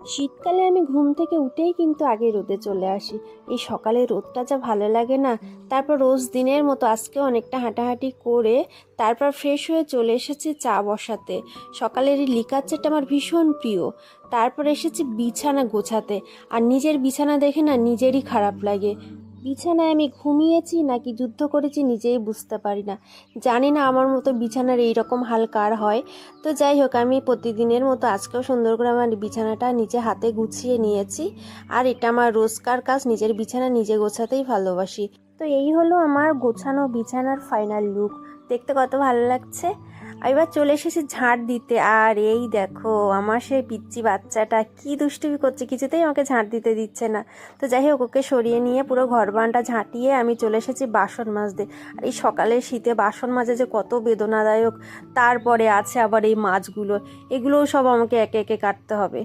শীতকালে আমি ঘুম থেকে উঠেই কিন্তু আগে রোদে চলে আসি। এই সকালে রোদটা যা ভালো লাগে না। তারপর রোজ দিনের মতো আজকে অনেকটা হাঁটাহাঁটি করে তারপর ফ্রেশ হয়ে চলে এসেছি চা বসাতে। সকালের এই লিকার চাটা আমার ভীষণ প্রিয়। তারপর এসেছি বিছানা গোছাতে। আর নিজের বিছানা দেখে না নিজেরই খারাপ লাগে। বিছানায় আমি ঘুমিয়েছি নাকি যুদ্ধ করেছি নিজেই বুঝতে পারি না। জানি না আমার মতো বিছানার এইরকম হাল কার হয়। তো যাই হোক, আমি প্রতিদিনের মতো আজকেও সুন্দর করে আমার বিছানাটা নিজে হাতে গুছিয়ে নিয়েছি। আর এটা আমার রোজকার কাজ, নিজের বিছানা নিজে গোছাতেই ভালোবাসি। তো এই হলো আমার গোছানো বিছানার ফাইনাল লুক। দেখতে কত ভালো লাগছে। এবার চলে এসেছি ঝাঁট দিতে। আর এই দেখো, আমার সেই পিচ্চি বাচ্চাটা কি দুষ্টুমি করছে, কিছুতেই আমাকে ঝাঁট দিতে দিচ্ছে না। তো যাই হোক, ওকে সরিয়ে নিয়ে পুরো ঘর বারান্দা ঝাঁটিয়ে আমি চলে এসেছি বাসন মাজতে। আর এই সকালের শীতে বাসন মাজা যে কত বেদনাদায়ক। তারপরে আছে আবার এই মাছগুলো, এগুলোও সব আমাকে একে একে কাটতে হবে।